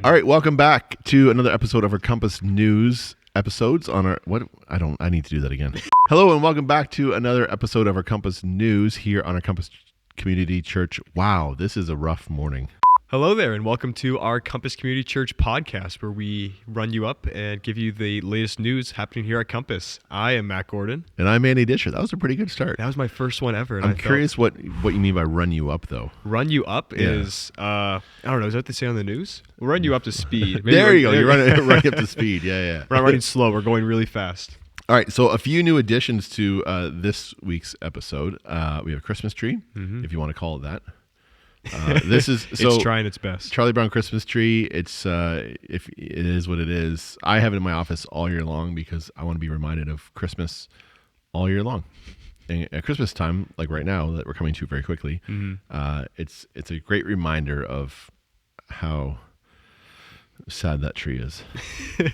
All right, welcome back to another episode of our Compass News episodes on our I need to do that again. Hello and welcome back to another episode of our Compass News here on our Compass Community Church. Wow, this is a rough morning. Hello there, and welcome to our Compass Community Church podcast, where we run you up and give you the latest news happening here at Compass. I am Matt Gordon. And I'm Andy Disher. That was a pretty good start. That was my first one ever. And I'm curious what you mean by run you up, though. Run you up is, I don't know, is that what they say on the news? We'll run you up to speed. There you go. You're running up to speed. Yeah. We're not running slow. We're going really fast. All right, so a few new additions to this week's episode. We have a Christmas tree, if you want to call it that. This is it's trying its best. Charlie Brown Christmas tree. It's if it is what it is. I have it in my office all year long because I want to be reminded of Christmas all year long. And at Christmas time, like right now, that we're coming to very quickly, it's a great reminder of how sad that tree is. I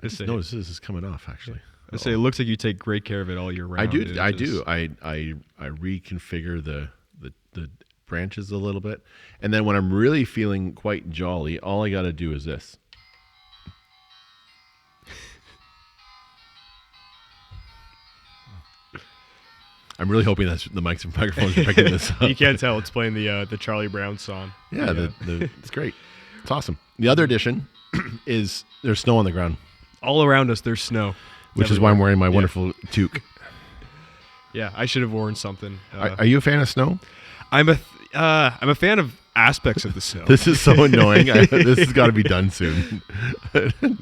just noticed this is coming off actually. I say it looks like you take great care of it all year round. I do. I reconfigure the branches a little bit, and then when I'm really feeling quite jolly, all I got to do is this. I'm really hoping that the microphones are picking this up. You can't tell it's playing the Charlie Brown song. Yeah, it's great. It's awesome. The other addition is there's snow on the ground. All around us, there's snow. Which is why I'm wearing my wonderful toque. Yeah, I should have worn something. Are you a fan of snow? I'm a fan of aspects of the snow. This is so annoying. This has got to be done soon.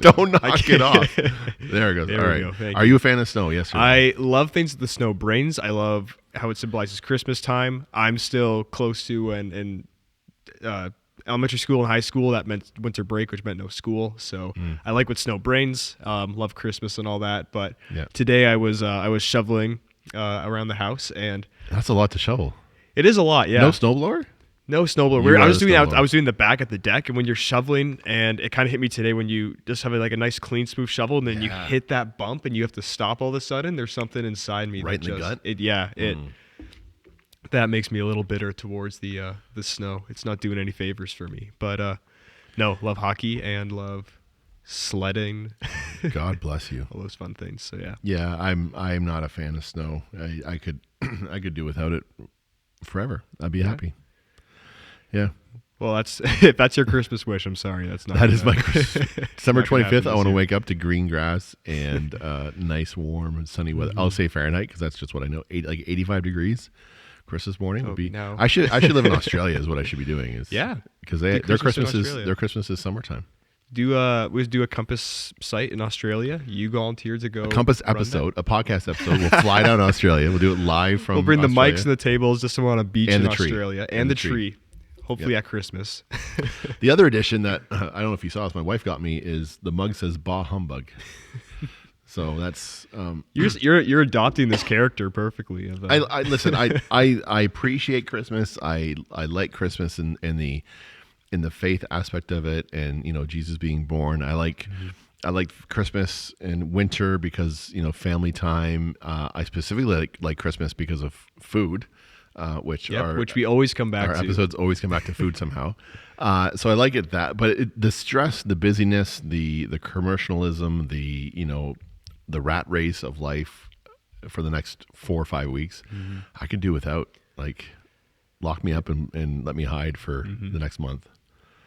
Don't knock it off. There it goes. There All we right. go. Are you a fan of snow? Yes or no? I love things that the snow brings. I love how it symbolizes Christmas time. I'm still close to an elementary school and high school. That meant winter break, which meant no school. So I like what snow brings. Love Christmas and all that. But today I was shoveling around the house, and that's a lot to shovel. It is a lot, yeah. No snowblower? No snowblower. I was doing the back at the deck, and when you're shoveling, and it kind of hit me today when you just have like a nice, clean, smooth shovel, and then you hit that bump, and you have to stop all of a sudden. There's something inside me right in the gut. That makes me a little bitter towards the snow. It's not doing any favors for me. But no, love hockey and love sledding. God bless you. All those fun things. So yeah. Yeah, I'm not a fan of snow. I could do without it forever. I'd be happy. Yeah. Well, if that's your Christmas wish, I'm sorry. That is my Christmas. December 25th, I want to wake up to green grass and nice, warm, and sunny weather. I'll say Fahrenheit because that's just what I know. 85 degrees. Christmas morning would be. No. I should live in Australia. Is what I should be doing. Because their Christmas is summertime. We do a Compass site in Australia. You volunteered to go. A Compass episode, a podcast episode. We'll fly down to Australia. We'll do it live from. We'll bring Australia. the mics and the tables just on a beach in Australia and the tree. Hopefully at Christmas. The other addition that I don't know if you saw this, my wife got me is the mug says "Bah Humbug." So that's you're adopting this character perfectly. I listen. I appreciate Christmas. I like Christmas in the faith aspect of it, and Jesus being born. I like Christmas and winter because family time. I specifically like Christmas because of food. Which we always come back to. Our episodes always come back to food somehow. So I like it but the stress, the busyness, the commercialism, the rat race of life for the next 4 or 5 weeks, I could do without. Like, lock me up and let me hide for the next month.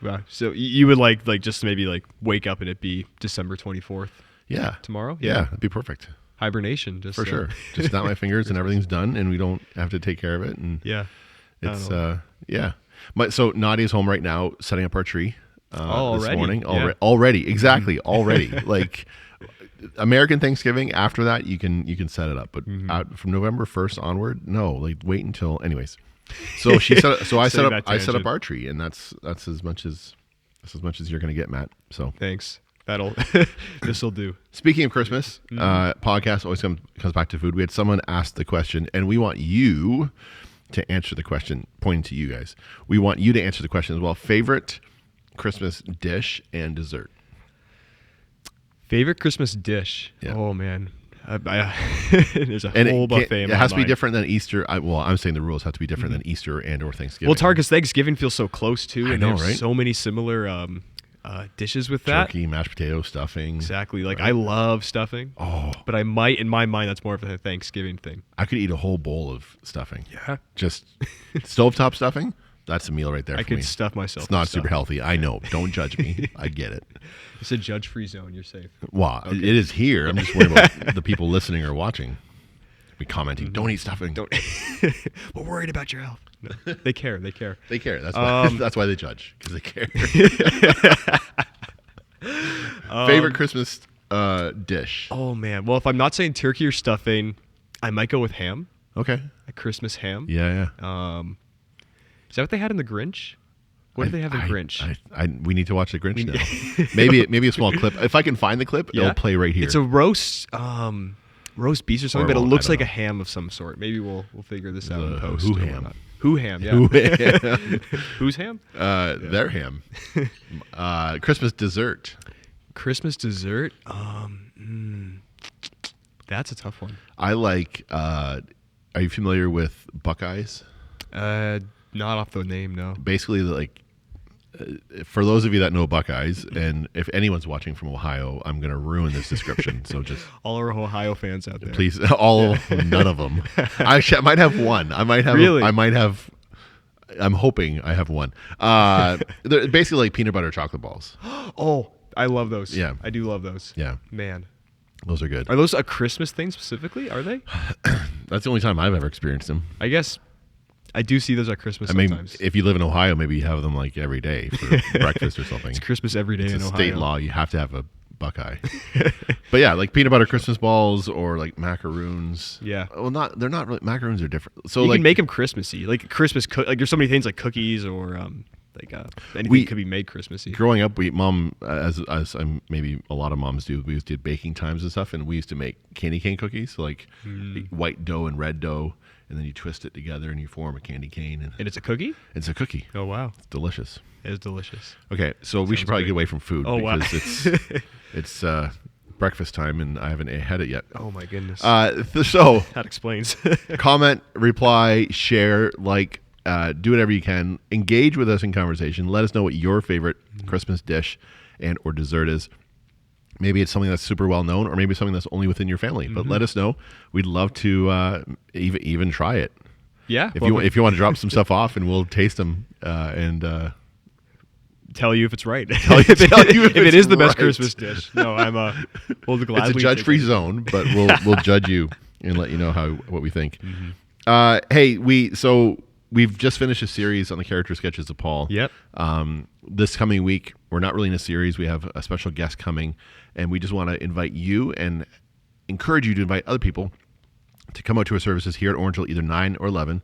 Wow. So you would like just maybe wake up and it be December 24th? Yeah. Tomorrow? Yeah, that'd be perfect. Hibernation, for sure. Just snap my fingers and everything's done, and we don't have to take care of it. And it's So Nadia's home right now, setting up our tree this morning. Already, exactly. Already, like American Thanksgiving. After that, you can set it up, but from November 1st onward, no. Wait until. Anyways, so she set. So I set up our tree, and that's as much as you're going to get, Matt. So thanks. This'll do. Speaking of Christmas, podcast always comes back to food. We had someone ask the question, and we want you to answer the question, pointing to you guys. We want you to answer the question as well. Favorite Christmas dish and dessert? Favorite Christmas dish? Yeah. Oh, man. There's a whole buffet in my It has to be mind. different than Easter. I'm saying the rules have to be different than Easter and or Thanksgiving. Well, it's hard because Thanksgiving feels so close, too. I know, right? So many similar dishes with that. Turkey, mashed potato, stuffing. Exactly. Like I love stuffing. Oh. But I might, in my mind, that's more of a Thanksgiving thing. I could eat a whole bowl of stuffing. Yeah. Just stovetop stuffing. That's a meal right there for me. I could stuff myself. It's not super healthy. I know. Don't judge me. I get it. It's a judge-free zone. You're safe. Well, it is here. I'm just worried about the people listening or watching. Be commenting, don't eat stuffing. Don't. We're worried about your health. No, they care. They care. They care. That's why. That's why they judge, because they care. Favorite Christmas dish? Oh man. Well, if I'm not saying turkey or stuffing, I might go with ham. Okay. A Christmas ham. Yeah. Is that what they had in the Grinch? What did they have in Grinch? We need to watch the Grinch now. maybe a small clip. If I can find the clip, it'll play right here. It's a roast beef or something, but it looks like a ham of some sort. Maybe we'll figure this out in post. Who ham? Who ham? Yeah. Who ham? Who's ham? Their ham. Christmas dessert. Christmas dessert. That's a tough one. I like. Are you familiar with Buckeyes? Not off the name, no. Basically, like. For those of you that know Buckeyes, and if anyone's watching from Ohio, I'm going to ruin this description. So just all our Ohio fans out there, please, none of them. I might have one. I might have. Really? I'm hoping I have one. They're basically like peanut butter chocolate balls. Oh, I love those. Yeah, I do love those. Yeah, man, those are good. Are those a Christmas thing specifically? Are they? That's the only time I've ever experienced them. I guess. I do see those at Christmas sometimes. If you live in Ohio, maybe you have them like every day for breakfast or something. It's Christmas every day in Ohio. It's state law. You have to have a Buckeye. But yeah, like peanut butter Christmas balls or like macaroons. Yeah. Well, they're not really, macaroons are different. So you like, can make them Christmassy, like Christmas. Like there's so many things like cookies or anything could be made Christmassy. Growing up, mom, as maybe a lot of moms do, we did baking times and stuff, and we used to make candy cane cookies, so like white dough and red dough. And then you twist it together and you form a candy cane. And it's a cookie? It's a cookie. Oh, wow. It's delicious. It is delicious. Okay, so we should probably get away from food because wow. it's breakfast time and I haven't had it yet. Oh, my goodness. So that explains. Comment, reply, share, like, do whatever you can. Engage with us in conversation. Let us know what your favorite Christmas dish and or dessert is. Maybe it's something that's super well known, or maybe something that's only within your family. But let us know. We'd love to even try it. Yeah. If you want to drop some stuff off, and we'll taste them and tell you if it's right. Tell you if it is the best Christmas dish. No, we'll gladly. It's a judge-free zone, but we'll judge you and let you know what we think. Hey, we've just finished a series on the character sketches of Paul. Yep. This coming week, we're not really in a series. We have a special guest coming, and we just want to invite you and encourage you to invite other people to come out to our services here at Orangeville, either 9 or 11,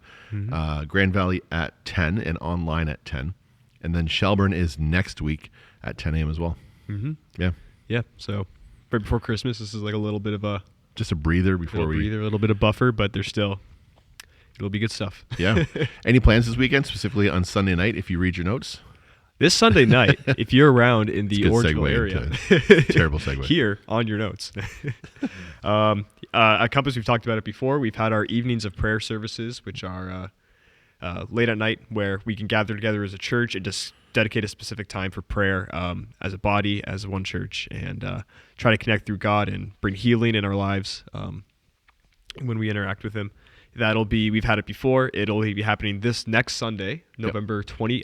Grand Valley at 10, and online at 10. And then Shelburne is next week at 10 a.m. as well. Yeah. Yeah. So right before Christmas, this is like a little bit of just a breather before a little bit of buffer, but it'll be good stuff. Yeah. Any plans this weekend, specifically on Sunday night, if you read your notes? This Sunday night, if you're around in the Orangeville area, terrible segue. Here on your notes. At Compass, we've talked about it before. We've had our evenings of prayer services, which are late at night, where we can gather together as a church and just dedicate a specific time for prayer as a body, as one church, and try to connect through God and bring healing in our lives when we interact with Him. We've had it before. It'll be happening this next Sunday, November 20th.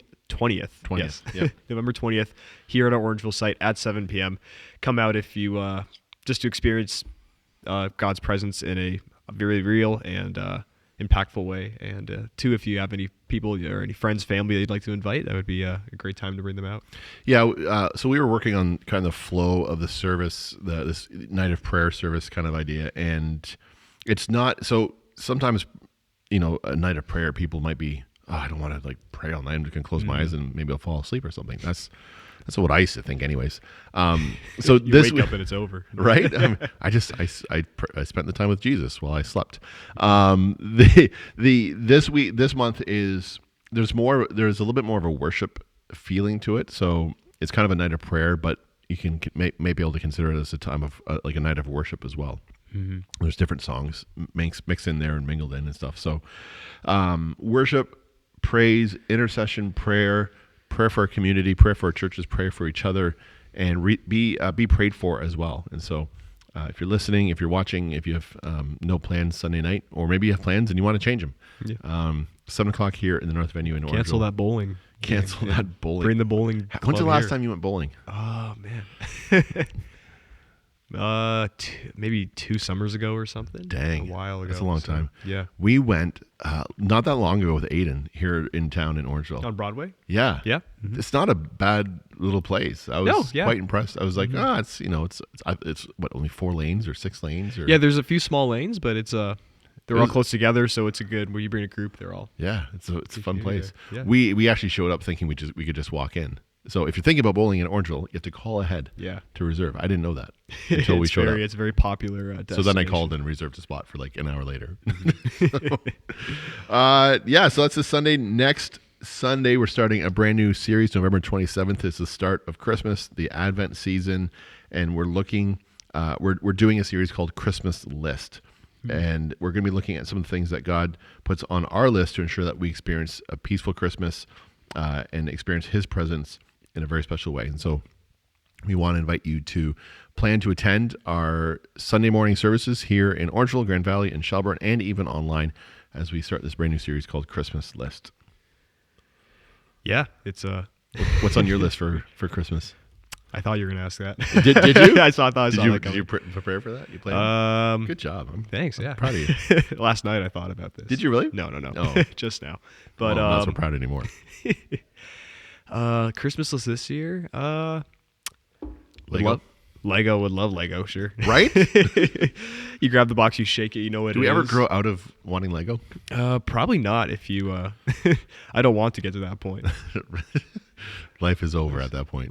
Yes. Yep. November 20th, here at our Orangeville site at 7 p.m. Come out if you just to experience God's presence in a very real and impactful way. And two, if you have any people or any friends, family that you'd like to invite, that would be a great time to bring them out. Yeah. So we were working on kind of the flow of the service, this night of prayer service kind of idea. And it's not, so sometimes, a night of prayer, people might be, I don't want to like pray all night. I'm just going to close my eyes and maybe I'll fall asleep or something. That's what I used to think anyways. So you wake up and it's over. Right? I spent the time with Jesus while I slept. This month there's a little bit more of a worship feeling to it. So it's kind of a night of prayer, but you can may be able to consider it as a time of like a night of worship as well. There's different songs mixed in there and mingled in and stuff. So worship, praise, intercession, prayer, prayer for our community, prayer for our churches, pray for each other, and be prayed for as well. And so if you're listening, if you're watching, if you have no plans Sunday night, or maybe you have plans and you want to change them, 7 o'clock here in the North Venue in Orangeville. Cancel that bowling. Cancel that bowling. Bring the bowling. When's the last time you went bowling? Oh, man. Maybe 2 summers ago or something. Dang. A while ago. That's a long time. Yeah. We went not that long ago with Aiden here in town in Orangeville. On Broadway? Yeah. Yeah. Mm-hmm. It's not a bad little place. I was quite impressed. I was like, it's what, only 4 lanes or 6 lanes? Or... Yeah, there's a few small lanes, but they're all close together, so it's a good, when you bring a group, they're all... Yeah, it's a fun place. Yeah. We actually showed up thinking we could just walk in. So if you're thinking about bowling in Orangeville, you have to call ahead to reserve. I didn't know that until we showed up. It's a very popular destination. So then I called and reserved a spot for like an hour later. So that's this Sunday. Next Sunday, we're starting a brand new series. November 27th is the start of Christmas, the Advent season, and we're looking... we're doing a series called Christmas List. And we're going to be looking at some of the things that God puts on our list to ensure that we experience a peaceful Christmas and experience His presence in a very special way. And so we want to invite you to plan to attend our Sunday morning services here in Orangeville, Grand Valley, and Shelburne, and even online as we start this brand new series called Christmas List. Yeah, it's What's on your list for Christmas? I thought you were going to ask that. Did you? I saw that. Did you prepare for that? You planned? Good job. Thanks. Yeah, I'm proud of you. Last night I thought about this. Did you really? No. Oh. Just now. But I'm not so proud anymore. Christmas list this year. Lego. Would love Lego. Sure. Right? You grab the box, you shake it. You know what it is. Do we ever grow out of wanting Lego? Probably not. If you, I don't want to get to that point. Life is over at that point.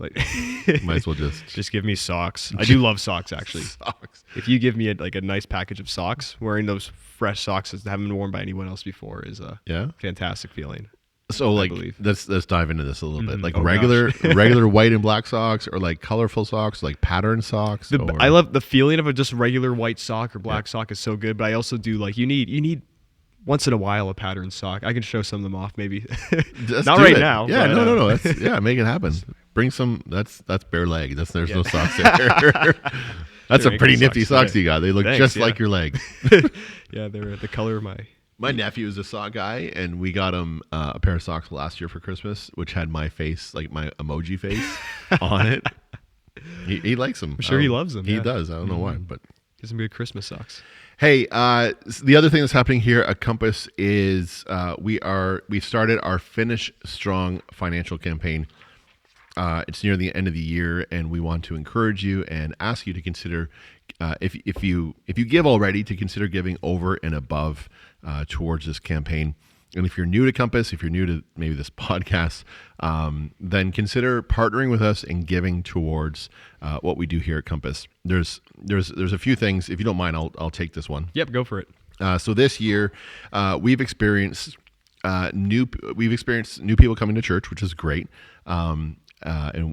Might as well just give me socks. I do love socks, actually. Socks. If you give me a nice package of socks, wearing those fresh socks that haven't been worn by anyone else before is a fantastic feeling. So let's dive into this a little bit. Like regular white and black socks, or like colorful socks, like patterned socks. I love the feeling of a just regular white sock or black sock is so good, but I also do you need once in a while a patterned sock. I can show some of them off maybe. Not right now. Yeah, but, no. That's, make it happen. Bring some. That's bare leg. There's no socks there. That's a pretty nifty socks you got. They look just like your leg. Yeah, they're the color of my nephew is a sock guy, and we got him a pair of socks last year for Christmas, which had my face, like my emoji face, on it. He likes them. I'm sure he loves them. He does. I don't know why, but get some good Christmas socks. Hey, the other thing that's happening here at Compass is we started our Finish Strong financial campaign. It's near the end of the year, and we want to encourage you and ask you to consider, if you give already, to consider giving over and above towards this campaign. And if you're new to Compass, if you're new to maybe this podcast, then consider partnering with us and giving towards what we do here at Compass. There's a few things. If you don't mind, I'll take this one. Yep, go for it. So this year, we've experienced new people coming to church, which is great, and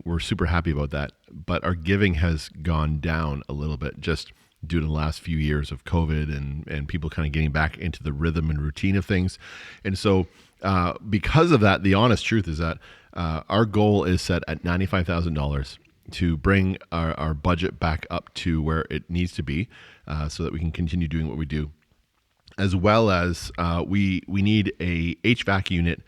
we're super happy about that. But our giving has gone down a little bit, just due to the last few years of COVID and people kind of getting back into the rhythm and routine of things. And so because of that, the honest truth is that our goal is set at $95,000 to bring our budget back up to where it needs to be so that we can continue doing what we do. As well as we need a HVAC unit,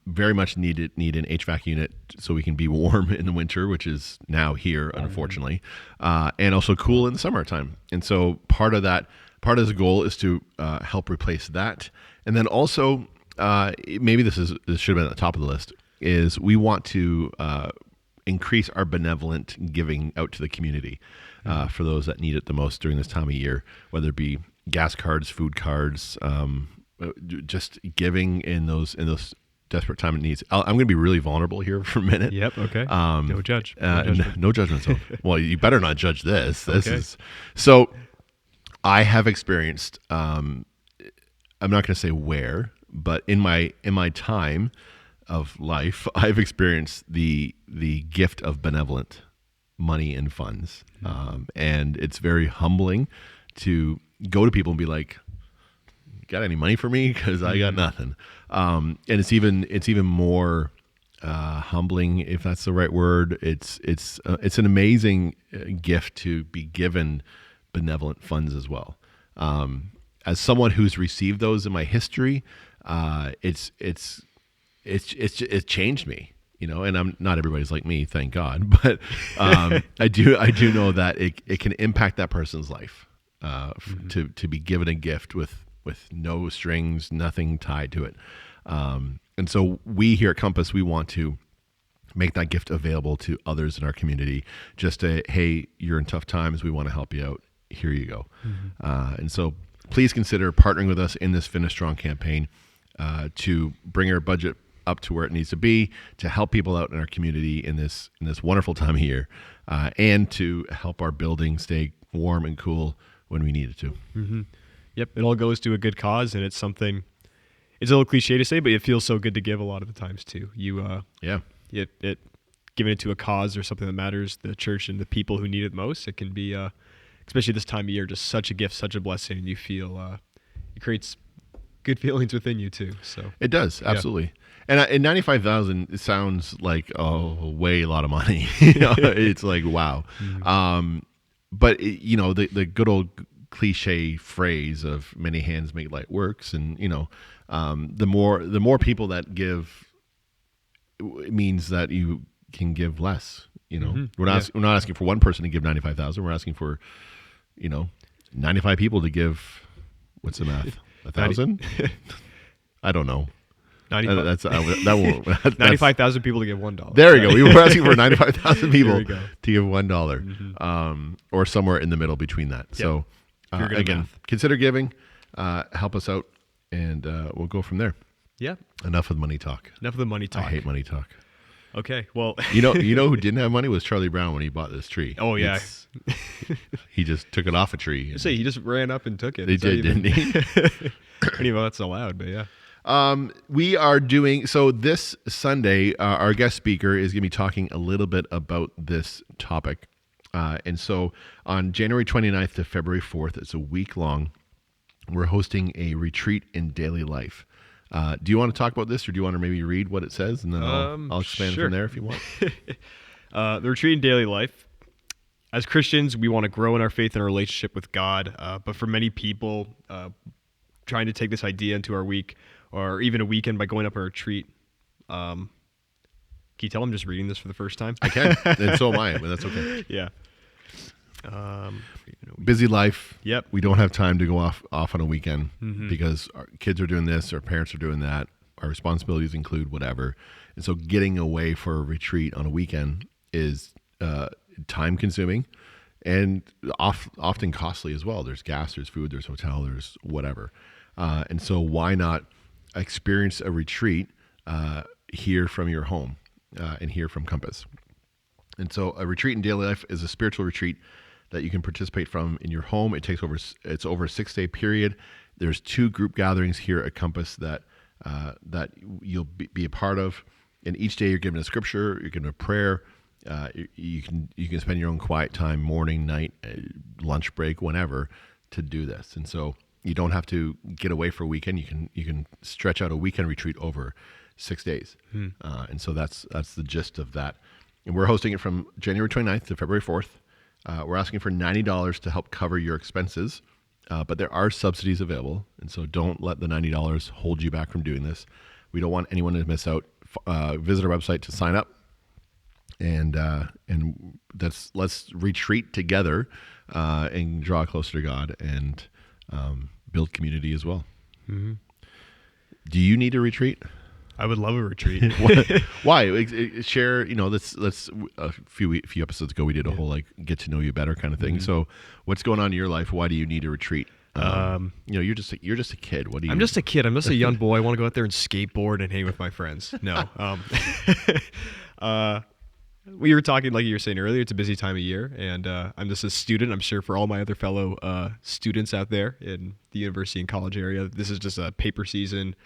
very much need an HVAC unit so we can be warm in the winter, which is now here, unfortunately, and also cool in the summertime. And so part of this goal is to help replace that. And then also, maybe this should have been at the top of the list, is we want to increase our benevolent giving out to the community for those that need it the most during this time of year, whether it be gas cards, food cards, just giving in those desperate time of needs. I'm going to be really vulnerable here for a minute. Yep. Okay. No judge. No judgment. So, well, you better not judge this. This okay. is so. I have experienced. I'm not going to say where, but in my time of life, I've experienced the gift of benevolent money and funds, and it's very humbling to go to people and be like, got any money for me? Because I got nothing. And it's even more humbling, if that's the right word. It's an amazing gift to be given benevolent funds as well. As someone who's received those in my history, it's changed me, and not everybody's like me, thank God, but I do know that it can impact that person's life, to be given a gift with no strings, nothing tied to it. And so we here at Compass, we want to make that gift available to others in our community. Just hey, you're in tough times, we want to help you out. Here you go. And so please consider partnering with us in this Finish Strong campaign, to bring our budget up to where it needs to be, to help people out in our community in this wonderful time of year, and to help our building stay warm and cool when we need it to. Mm-hmm. Yep, it all goes to a good cause, and it's something. It's a little cliche to say, but it feels so good to give a lot of the times too. It giving it to a cause or something that matters, the church and the people who need it most. It can be, especially this time of year, just such a gift, such a blessing. And you feel it creates good feelings within you too. So it does, absolutely. Yeah. And 95,000, it sounds like way a lot of money. It's like wow. Mm-hmm. But the good old cliche phrase of many hands make light works, and the more people that give, it means that you can give less. Mm-hmm. We're not asking for one person to give 95,000. We're asking for 95 people to give. What's the math? 1,000? I don't know. 95,000 people to give $1. There you go. We were asking for 95,000 people to give $1, mm-hmm. Or somewhere in the middle between that. Yep. So again, consider giving. Help us out, and we'll go from there. Yeah. Enough of the money talk. Enough of the money talk. I hate money talk. Okay. Well, you know who didn't have money was Charlie Brown when he bought this tree. Oh yeah. He just took it off a tree. He just ran up and took it. They did, didn't he? Anyway, that's allowed, but yeah. We are doing so this Sunday. Our guest speaker is going to be talking a little bit about this topic. And so on January 29th to February 4th, it's a week long. We're hosting a retreat in daily life. Do you want to talk about this, or do you want to maybe read what it says, and then I'll expand from there if you want? The retreat in daily life. As Christians, we want to grow in our faith and our relationship with God. But for many people, trying to take this idea into our week or even a weekend by going up a retreat. Can you tell I'm just reading this for the first time? I can, and so am I, but that's okay. Yeah. Busy life. Yep. We don't have time to go off on a weekend, mm-hmm. because our kids are doing this, our parents are doing that, our responsibilities include whatever. And so getting away for a retreat on a weekend is time consuming and often costly as well. There's gas, there's food, there's hotel, there's whatever. And so why not experience a retreat here from your home and here from Compass? And so a retreat in daily life is a spiritual retreat that you can participate from in your home. It's over a 6-day period. There's 2 group gatherings here at Compass that you'll be a part of. And each day you're given a scripture, you're given a prayer. You can spend your own quiet time, morning, night, lunch break, whenever, to do this. And so you don't have to get away for a weekend. You can stretch out a weekend retreat over 6 days. And so that's the gist of that. And we're hosting it from January 29th to February 4th. We're asking for $90 to help cover your expenses, but there are subsidies available. And so don't let the $90 hold you back from doing this. We don't want anyone to miss out. Visit our website to sign up. And let's retreat together and draw closer to God and build community as well. Mm-hmm. Do you need a retreat? I would love a retreat. Why? Share. Let's a few episodes ago we did a whole get to know you better kind of thing. Mm-hmm. So what's going on in your life? Why do you need a retreat? You're just a kid. What do you? I'm just a kid. I'm just a young boy. I want to go out there and skateboard and hang with my friends. No. We were talking, like you were saying earlier, it's a busy time of year, and I'm just a student. I'm sure for all my other fellow students out there in the university and college area, this is just a paper season,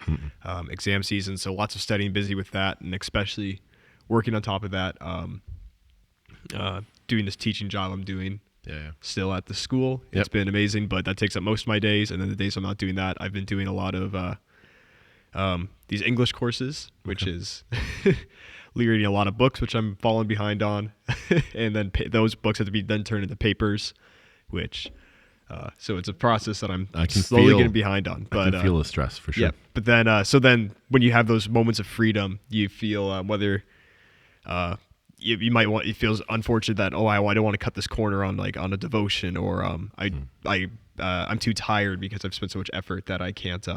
exam season, so lots of studying, busy with that, and especially working on top of that, doing this teaching job I'm doing still at the school. Yep. It's been amazing, but that takes up most of my days, and then the days I'm not doing that, I've been doing a lot of these English courses, which is reading a lot of books, which I'm falling behind on, and then those books have to be then turned into papers, which so it's a process that I'm slowly getting behind on. But I can feel the stress for sure. Yeah, but then so then when you have those moments of freedom, you feel whether you might want, it feels unfortunate that I don't want to cut this corner on a devotion, or I'm too tired because I've spent so much effort that I can't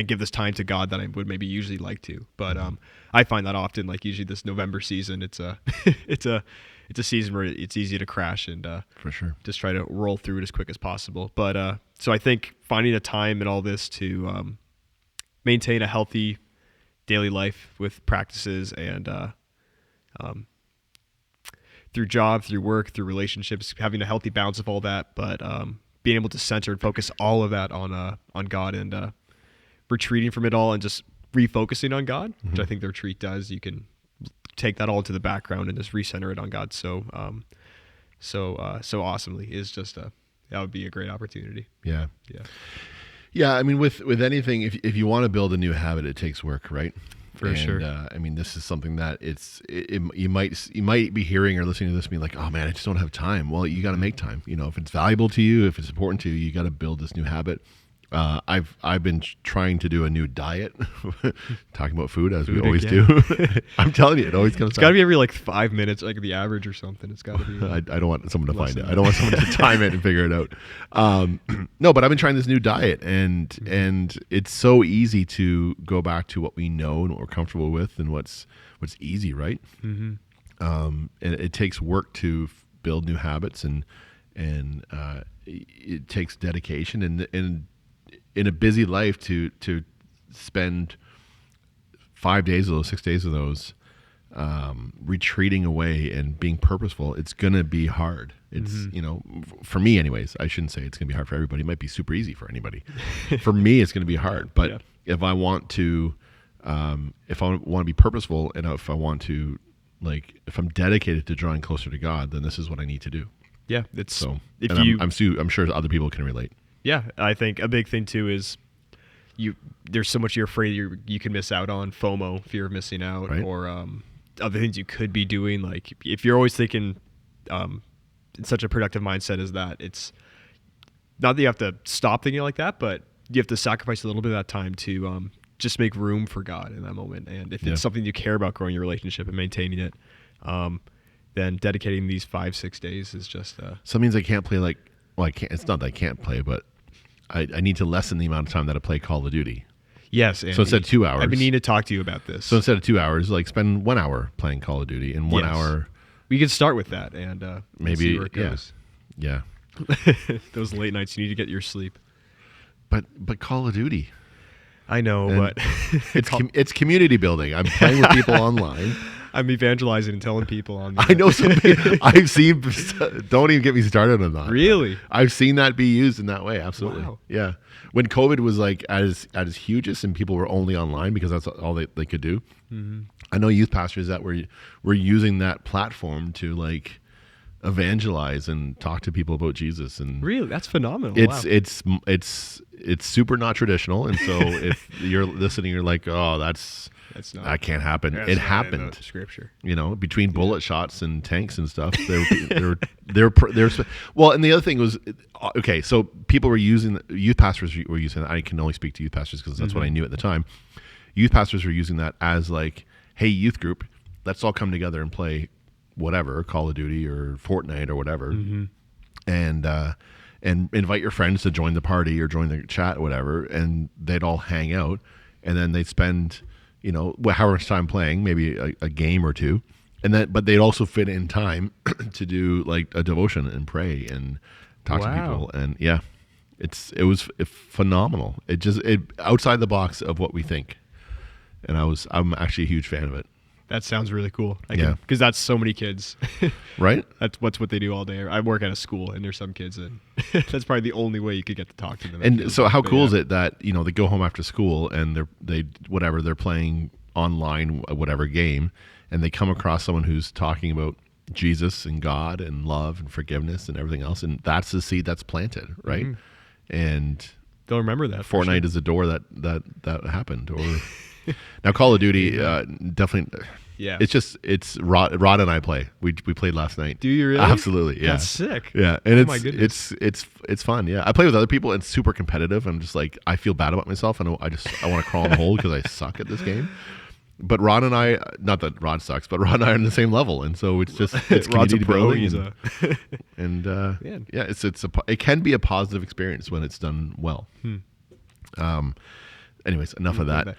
give this time to God that I would maybe usually like to. But I find that often, like usually this November season, it's a it's a season where it's easy to crash and for sure just try to roll through it as quick as possible. But so I think finding a time in all this to maintain a healthy daily life with practices and through job, through work, through relationships, having a healthy balance of all that, but being able to center and focus all of that on God, and retreating from it all and just refocusing on God, which I think the retreat does. You can take that all to the background and just recenter it on God so awesomely. Is just that would be a great opportunity. Yeah. I mean, with anything, if you want to build a new habit, it takes work, right? For sure. I mean, this is something that you might be hearing or listening to this and be like, oh man, I just don't have time. Well, you got to make time. If it's valuable to you, if it's important to you, you got to build this new habit. I've been trying to do a new diet, talking about food as we always do. I'm telling you, it always comes. It's got to be every 5 minutes, like the average or something. It's got to be. I don't want someone to find it. I don't want someone to time it and figure it out. No, but I've been trying this new diet, and it's so easy to go back to what we know and what we're comfortable with and what's easy, right? And it takes work to build new habits, and it takes dedication and in a busy life to spend 5 days of those, 6 days of those, retreating away and being purposeful. It's going to be hard. It's, for me anyways, I shouldn't say it's going to be hard for everybody. It might be super easy for anybody. For me, it's going to be hard. But if I want to be purposeful, and if I want to, if I'm dedicated to drawing closer to God, then this is what I need to do. Yeah. I'm sure other people can relate. Yeah, I think a big thing too is there's so much you're afraid you can miss out on, FOMO, fear of missing out, right? Or other things you could be doing. Like if you're always thinking in such a productive mindset as that, it's not that you have to stop thinking like that, but you have to sacrifice a little bit of that time to just make room for God in that moment. And if it's something you care about, growing your relationship and maintaining it, then dedicating these 5-6 days is just so it means I can't play I can't. It's not that I can't play, but I need to lessen the amount of time that I play Call of Duty. Yes. Andy. So instead of 2 hours, I've been needing to talk to you about this. So instead of 2 hours, spend 1 hour playing Call of Duty, and 1 hour. We could start with that, and maybe see where it goes. Yeah. Those late nights, you need to get your sleep. But Call of Duty. I know, but it's community building. I'm playing with people online. I'm evangelizing and telling people on. I know some people. I've seen. Don't even get me started on that. Really? I've seen that be used in that way. Absolutely. Wow. Yeah. When COVID was at its hugest and people were only online because that's all they could do. Mm-hmm. I know youth pastors that were using that platform to evangelize and talk to people about Jesus. And really, that's phenomenal. It's super not traditional, and so if you're listening, you're like, oh, that can't happen. It happened. Scripture, between bullet shots and tanks and stuff. They're well, and the other thing was, okay, so people were using, youth pastors were using. I can only speak to youth pastors because that's what I knew at the time. Youth pastors were using that as hey, youth group, let's all come together and play whatever, Call of Duty or Fortnite or whatever, and invite your friends to join the party or join the chat or whatever, and they'd all hang out, and then they'd spend however much time playing, maybe a game or two, but they'd also fit in time to do a devotion and pray and talk to people, and it was phenomenal. It outside the box of what we think, and I'm actually a huge fan of it. That sounds really cool. Because that's so many kids. Right? That's what they do all day. I work at a school, and there's some kids, and that's probably the only way you could get to talk to them. And so how cool is it that, they go home after school and they're playing online, whatever game, and they come across someone who's talking about Jesus and God and love and forgiveness and everything else, and that's the seed that's planted, right? Mm-hmm. And they'll remember that. Fortnite is a door that happened. Or now Call of Duty, definitely. Yeah, it's Rod and I play. We played last night. Do you really? Absolutely, yeah. That's sick. Yeah, and it's fun. Yeah, I play with other people. And it's super competitive. I'm just like, I feel bad about myself, and I want to crawl in a hole because I suck at this game. But Rod and I, not that Rod sucks, but Rod and I are on the same level, and so it's Rod's a pro. It can be a positive experience when it's done well. Anyways, enough of that.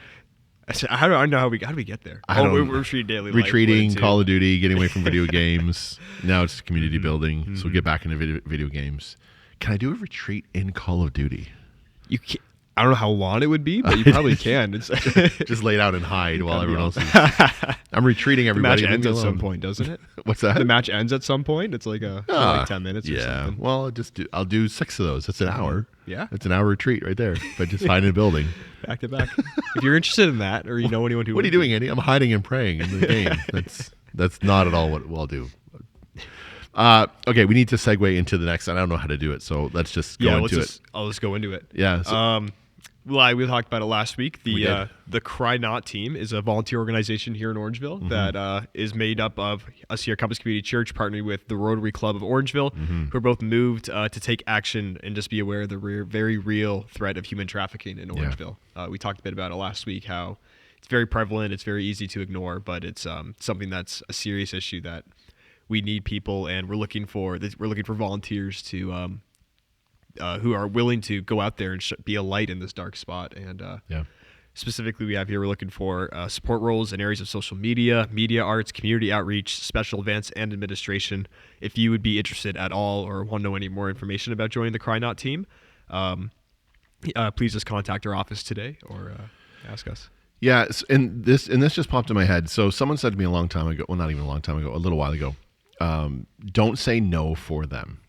I don't know how we get there. We're retreating daily life. Retreating, Call of Duty, getting away from video games. Now it's community building, so we get back into video games. Can I do a retreat in Call of Duty? You can't. I don't know how long it would be, but you probably can. It's just lay down and hide while everyone else is. I'm retreating everybody. The match ends at some point, doesn't it? What's that? The match ends at some point. It's like like 10 minutes or something. Well, I'll do 6 of those. That's an hour. Yeah. That's an hour retreat right there. But just hide in a building. Back to back. If you're interested in that, or you know anyone who... What are you doing, Andy? I'm hiding and praying in the game. That's not at all what we'll do. Okay, we need to segue into the next, and I don't know how to do it, so let's just go into it. I'll just go into it. Yeah. So, we talked about it last week. The Cry Not team is a volunteer organization here in Orangeville that is made up of us here at Compass Community Church, partnering with the Rotary Club of Orangeville, who are both moved to take action and just be aware of the very real threat of human trafficking in Orangeville. We talked a bit about it last week, how it's very prevalent, it's very easy to ignore, but it's something that's a serious issue that we need people, and we're looking for volunteers to who are willing to go out there and be a light in this dark spot. And specifically, we're looking for support roles in areas of social media, media arts, community outreach, special events, and administration. If you would be interested at all or want to know any more information about joining the Cry Not team, please just contact our office today or ask us. Yeah, and this just popped in my head. So someone said to me a long time ago, well, not even a long time ago, a little while ago, don't say no for them.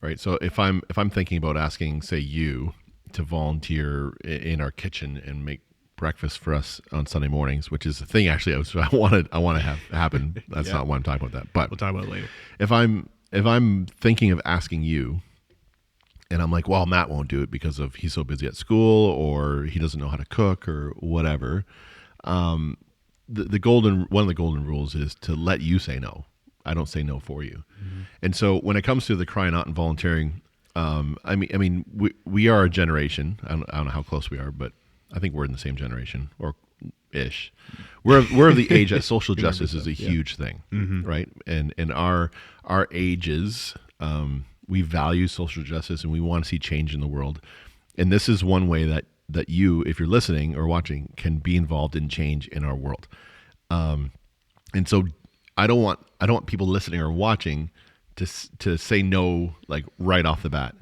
Right. So if I'm thinking about asking, say, you to volunteer in our kitchen and make breakfast for us on Sunday mornings, which is the thing actually I want to have happen. That's not why I'm talking about that. But we'll talk about it later. If I'm thinking of asking you, and I'm like, well, Matt won't do it because he's so busy at school, or he doesn't know how to cook, or whatever. One of the golden rules is to let you say no. I don't say no for you. And so when it comes to the Cry Not and volunteering, I mean, we are a generation. I don't know how close we are, but I think we're in the same generation or ish. We're of the age that social justice is a huge thing, right? And our ages, we value social justice and we want to see change in the world. And this is one way that you, if you're listening or watching, can be involved in change in our world. And so I don't want people listening or watching to say no like right off the bat.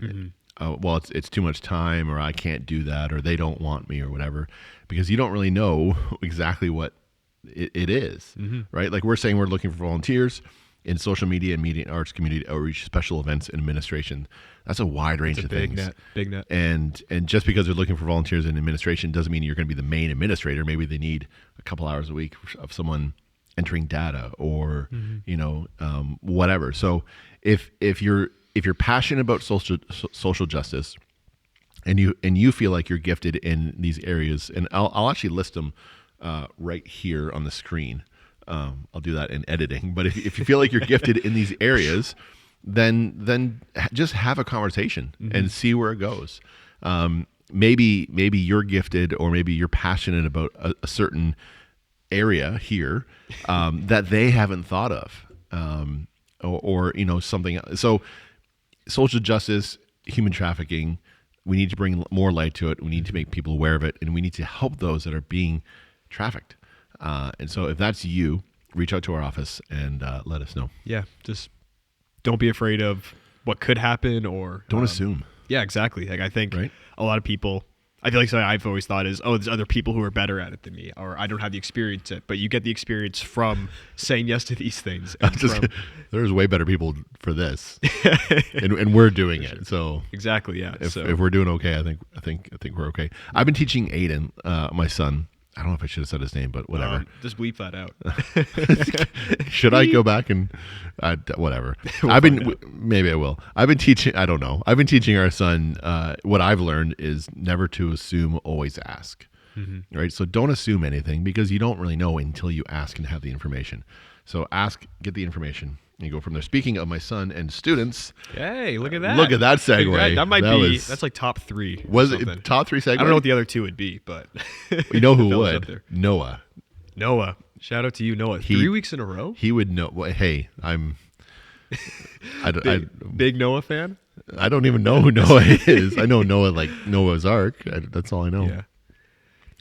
Well, it's too much time, or I can't do that, or they don't want me, or whatever, because you don't really know exactly what it is, right? Like we're saying, we're looking for volunteers in social media and media and arts, community outreach, special events, and administration. That's a wide range of things. Big net. And just because they're looking for volunteers in administration doesn't mean you're going to be the main administrator. Maybe they need a couple hours a week of someone entering data or whatever. So if you're passionate about social justice and you feel like you're gifted in these areas, and I'll actually list them right here on the screen. I'll do that in editing. But if you feel like you're gifted in these areas, then just have a conversation and see where it goes. Maybe you're gifted, or maybe you're passionate about a certain area here that they haven't thought of, or something. So social justice, human trafficking, we need to bring more light to it. We need to make people aware of it, and we need to help those that are being trafficked. And so if that's you, reach out to our office and let us know. Yeah, just don't be afraid of what could happen, or don't assume. Yeah, exactly. Like I think a lot of people, I feel like something I've always thought is, there's other people who are better at it than me, or I don't have the experience yet. But you get the experience from saying yes to these things. There's way better people for this, and we're doing it. So exactly, yeah. If we're doing okay, I think we're okay. I've been teaching Aiden, my son, I don't know if I should have said his name, but whatever. Just bleep that out. Should I go back and whatever? Maybe I will. I've been teaching. I don't know. I've been teaching our son. What I've learned is never to assume, always ask. Mm-hmm. Right. So don't assume anything because you don't really know until you ask and have the information. So ask, get the information. You go from there. Speaking of my son and students. Hey, look at that. Look at that segue. That might be, that's like top 3. Was it top 3 segue? I don't know what the other 2 would be, but. You know who would? Noah. Shout out to you, Noah. 3 weeks in a row? He would know. Well, hey, I'm. Big Noah fan? I don't even know who Noah is. I know Noah like Noah's Ark. That's all I know. Yeah.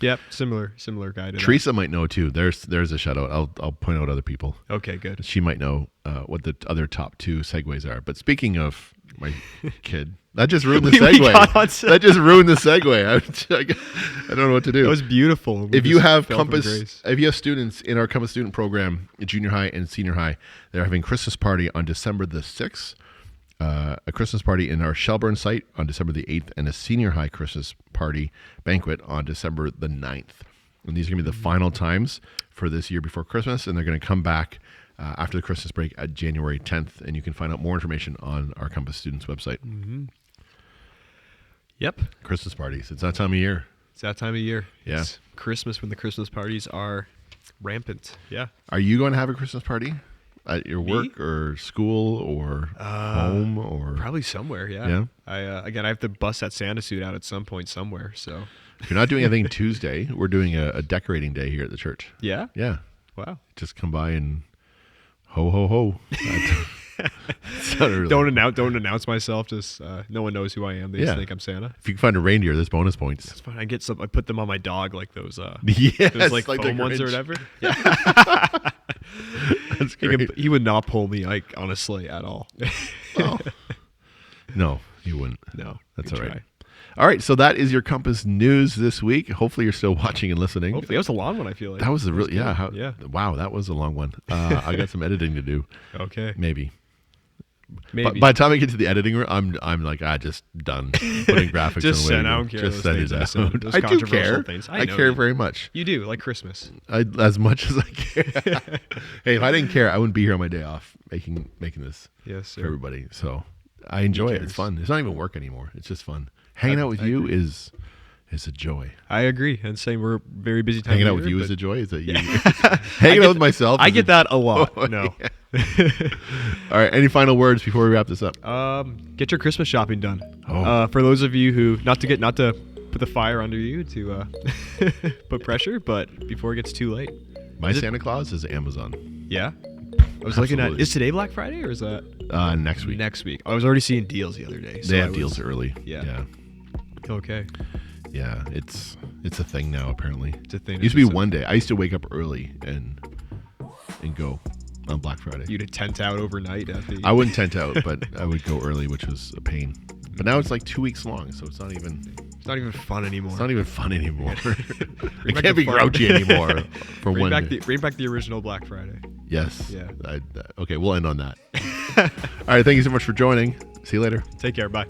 Yep, similar guy to Teresa might know too. There's a shout out. I'll point out other people. Okay, good. She might know what the other top 2 segues are. But speaking of my kid, that just ruined the segue. That just ruined the segue. I don't know what to do. That was beautiful. If you have students in our Compass student program, junior high and senior high, they're having a Christmas party on December the 6th. A Christmas party in our Shelburne site on December the 8th, and a senior high Christmas party banquet on December the 9th. And these are going to be the final times for this year before Christmas, and they're going to come back after the Christmas break at January 10th, and you can find out more information on our Compass Students website. Mm-hmm. Yep. Christmas parties. It's that time of year. Yeah. It's Christmas when the Christmas parties are rampant. Yeah. Are you going to have a Christmas party? At your work or school or home or probably somewhere, yeah. I have to bust that Santa suit out at some point somewhere. So if you're not doing anything Tuesday, we're doing a decorating day here at the church. Yeah. Yeah. Wow. Just come by and ho ho ho. Really don't announce myself. Just no one knows who I am. They just think I'm Santa. If you can find a reindeer, there's bonus points. That's fine. I get some. I put them on my dog, like those. Those like foam ones or whatever. Yeah. That's great. He would not pull me, like, on a sleigh at all. Well, no, you wouldn't. No, that's all right. All right, so that is your Compass News this week. Hopefully, you're still watching and listening. Hopefully, that was a long one. I feel like that was Wow, that was a long one. I got some editing to do. Okay, maybe. But by the time I get to the editing room, I'm like, just done putting graphics. Just send. I don't care. Just send it out. I do care. Things. I care very much. You do, like Christmas. As much as I care. Hey, if I didn't care, I wouldn't be here on my day off making this. Yes, sir. For everybody. So I enjoy it. It's fun. It's not even work anymore. It's just fun. Hanging out with you is a joy. I agree. And saying we're very busy. Hanging out with you is a joy. Is that you? Hanging out with myself. I get that a lot. Oh, no. Yeah. All right. Any final words before we wrap this up? Get your Christmas shopping done. Oh. For those of you who not to put the fire under you to put pressure, but before it gets too late. My Santa Claus is Amazon. Yeah. I was looking at. Is today Black Friday or is that next week? Next week. I was already seeing deals the other day. They have deals early. Yeah. Okay. Yeah, it's a thing now. Apparently, it's a thing. It used to be one day. I used to wake up early and go on Black Friday. You'd tent out overnight at the. I wouldn't tent out, but I would go early, which was a pain. But now it's like 2 weeks long, so it's not even. It's not even fun anymore. It's not even fun anymore. I can't be grouchy anymore for one day. Bring back the original Black Friday. Yes. Yeah. Okay, we'll end on that. All right. Thank you so much for joining. See you later. Take care. Bye.